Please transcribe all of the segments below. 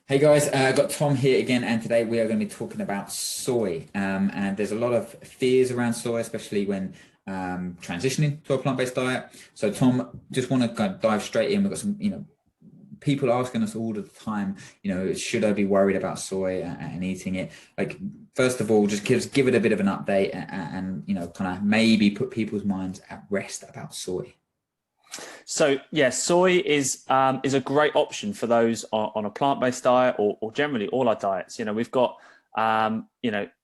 Hey guys, got Tom here again, and today we are going to be talking about soy. And there's a lot of fears around soy, especially when transitioning to a plant-based diet. So, Tom, just want to kind of dive straight in. We've got some, people asking us all the time, should I be worried about soy and eating it? Like, first of all, just give it a bit of an update and kind of maybe put people's minds at rest about soy. So yeah, soy is a great option for those on a plant-based diet or generally all our diets. We've got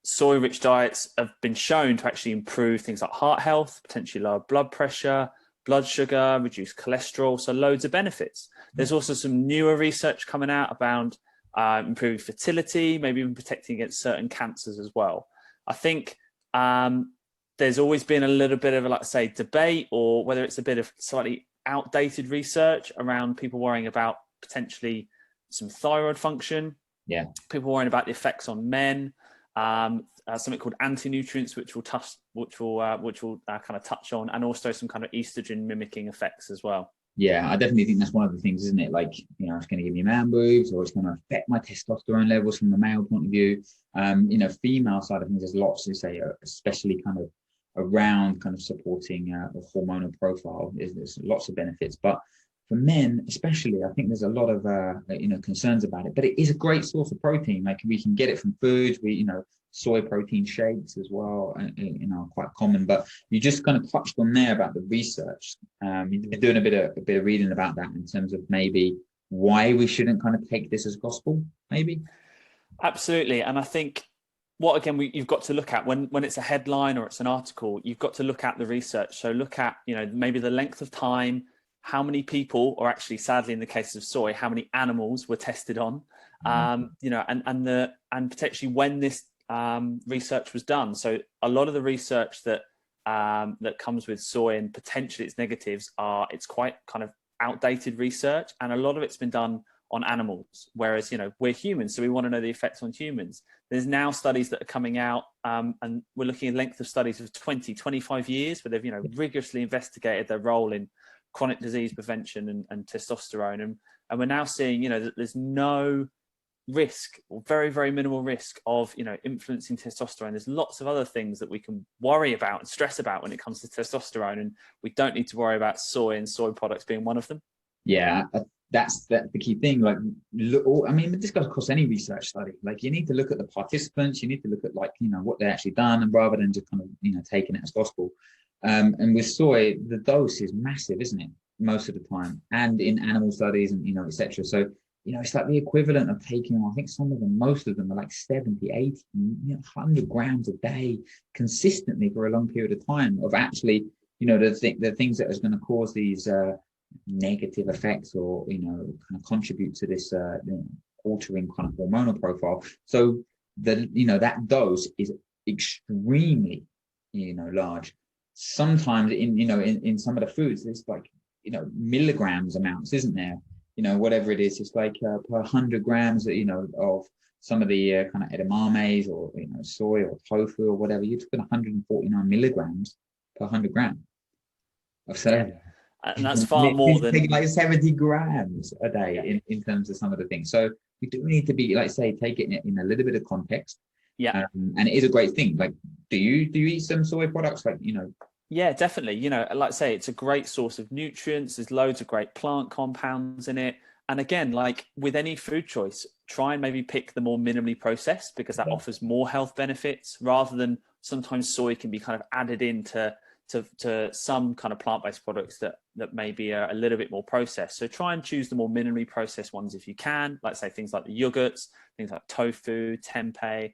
soy-rich diets have been shown to actually improve things like heart health, potentially lower blood pressure, blood sugar, reduce cholesterol. So loads of benefits. There's also some newer research coming out about improving fertility, maybe even protecting against certain cancers as well. I think there's always been a little bit of, like, say, debate, or whether it's a bit of slightly outdated research around people worrying about potentially some thyroid function. Yeah. People worrying about the effects on men. Something called anti-nutrients, which we'll kind of touch on, and also some kind of estrogen mimicking effects as well. Yeah, I definitely think that's one of the things, isn't it? Like, it's going to give me man boobs, or it's going to affect my testosterone levels from the male point of view. Female side of things, there's lots to say, especially kind of around kind of supporting a hormonal profile. There's lots of benefits, but for men especially, I think there's a lot of concerns about it. But it is a great source of protein. Like, we can get it from foods. Soy protein shakes as well, quite common. But you just kind of touched on there about the research. You've been doing a bit of reading about that in terms of maybe why we shouldn't kind of take this as gospel, maybe. Absolutely, and I think you've got to look at when it's a headline or it's an article, you've got to look at the research. So look at maybe the length of time, how many people, or actually, sadly, in the case of soy, how many animals were tested on, and potentially when this research was done. So a lot of the research that comes with soy and potentially its negatives it's quite kind of outdated research, and a lot of it's been done on animals, whereas we're humans, so we want to know the effects on humans. There's now studies that are coming out, and we're looking at length of studies of 25 years, where they've rigorously investigated their role in chronic disease prevention and testosterone, and we're now seeing that there's no risk, or very, very minimal risk, of influencing testosterone. There's lots of other things that we can worry about and stress about when it comes to testosterone, and we don't need to worry about soy and soy products being one of them. Yeah, that's the key thing. Like, this goes across any research study. Like, you need to look at the participants. You need to look at what they actually done, and rather than just kind of taking it as gospel. And with soy, the dose is massive, isn't it? Most of the time, and in animal studies, and etc. So it's like the equivalent of taking, I think most of them are like 70, 80, 100 grams a day consistently for a long period of time of actually, the things that is going to cause these negative effects, or kind of contribute to this altering kind of hormonal profile. So that dose is extremely large. Sometimes in some of the foods, it's like milligrams amounts, isn't there? Whatever it is, it's like per 100 grams of some of the kind of edamames, or soy or tofu or whatever, you're talking 149 milligrams per 100 grams of soy. Yeah. And that's far more than taking like 70 grams a day in terms of some of the things. So we do need to be, like, say, take it in a little bit of context. Yeah. And it is a great thing. Like, do you eat some soy products? Like, Yeah, definitely. Like I say, it's a great source of nutrients. There's loads of great plant compounds in it. And again, like with any food choice, try and maybe pick the more minimally processed, because that offers more health benefits, rather than sometimes soy can be kind of added into some kind of plant-based products that maybe are a little bit more processed. So try and choose the more minimally processed ones if you can, like, say, things like the yogurts, things like tofu, tempeh,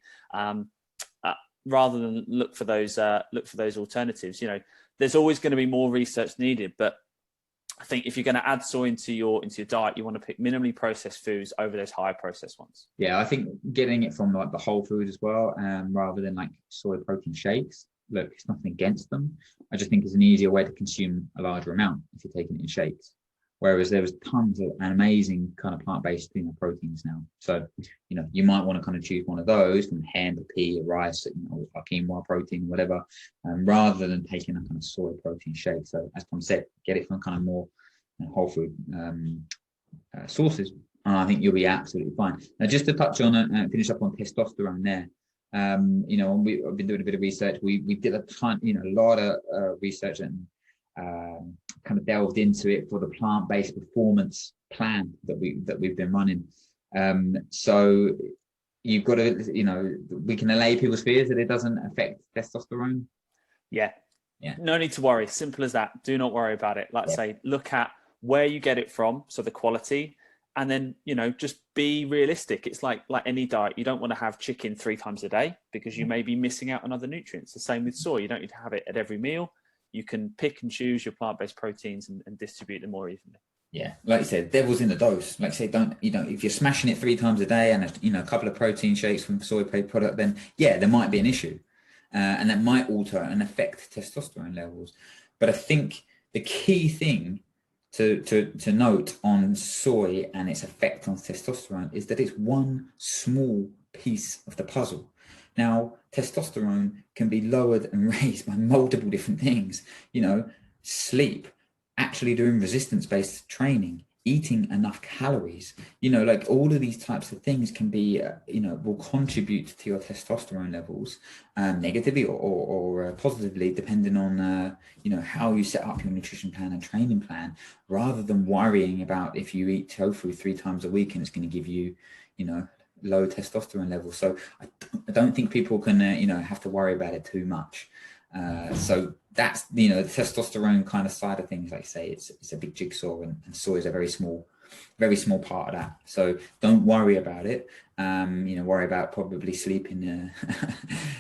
rather than look for those alternatives. There's always going to be more research needed, but I think if you're going to add soy into your diet, you want to pick minimally processed foods over those higher processed ones. Yeah, I think getting it from like the whole food as well, rather than like soy protein shakes. Look, it's nothing against them. I just think it's an easier way to consume a larger amount if you're taking it in shakes. Whereas there was tons of amazing kind of plant-based proteins now. So, you might want to kind of choose one of those from hemp, pea, rice, or quinoa protein, whatever, rather than taking a kind of soy protein shake. So, as Tom said, get it from kind of more whole food sources. And I think you'll be absolutely fine. Now, just to touch on and finish up on testosterone there, you know, I've been doing a bit of research. We did a ton, you know, a lot of research and kind of delved into it for the plant-based performance plan that we've been running. So you've got to, you know, we can allay people's fears that it doesn't affect testosterone. Yeah. No need to worry. Simple as that. Do not worry about it. Like I say, look at where you get it from, so the quality, and then, you know, just be realistic. It's like any diet. You don't want to have chicken 3 times a day because you may be missing out on other nutrients. The same with soy. You don't need to have it at every meal. You can pick and choose your plant-based proteins and distribute them more evenly. Yeah, like you said, devil's in the dose. Like I say, don't if you're smashing it 3 times a day and a couple of protein shakes from soy-based product, then yeah, there might be an issue, and that might alter and affect testosterone levels. But I think the key thing to note on soy and its effect on testosterone is that it's one small piece of the puzzle. Now, testosterone can be lowered and raised by multiple different things, you know, sleep, actually doing resistance-based training, eating enough calories, you know, like all of these types of things can be, you know, will contribute to your testosterone levels negatively or positively, depending on, you know, how you set up your nutrition plan and training plan, rather than worrying about if you eat tofu 3 times a week and it's going to give you, you know, low testosterone levels. So I don't think people can, you know, have to worry about it too much. So that's, you know, the testosterone kind of side of things. Like I say, it's a big jigsaw, and soy is a very small part of that. So don't worry about it. You know, worry about probably sleeping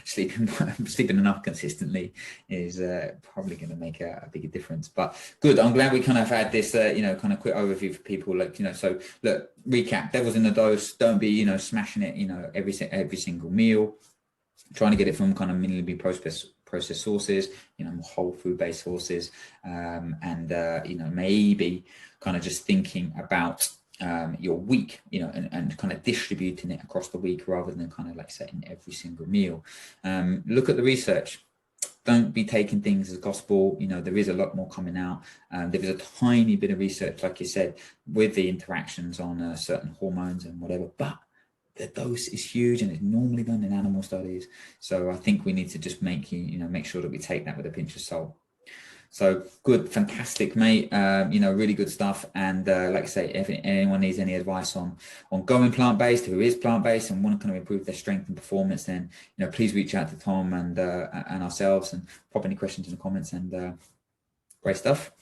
sleeping enough consistently is probably going to make a bigger difference. But good, I'm glad we kind of had this you know, kind of quick overview for people. Like, you know, so look, recap: devil's in the dose. Don't be, you know, smashing it, you know, every single meal. Trying to get it from kind of minimally processed sources, you know, whole food based sources, and you know, maybe kind of just thinking about your week, you know, and kind of distributing it across the week rather than kind of like setting every single meal. Look at the research. Don't be taking things as gospel. You know, there is a lot more coming out. There is a tiny bit of research, like you said, with the interactions on certain hormones and whatever, but the dose is huge and it's normally done in animal studies. So I think we need to just make sure that we take that with a pinch of salt. So good, fantastic, mate. You know, really good stuff. And like I say, if anyone needs any advice on going plant-based, who is plant-based and want to kind of improve their strength and performance, then, you know, please reach out to Tom and ourselves and pop any questions in the comments. And great stuff.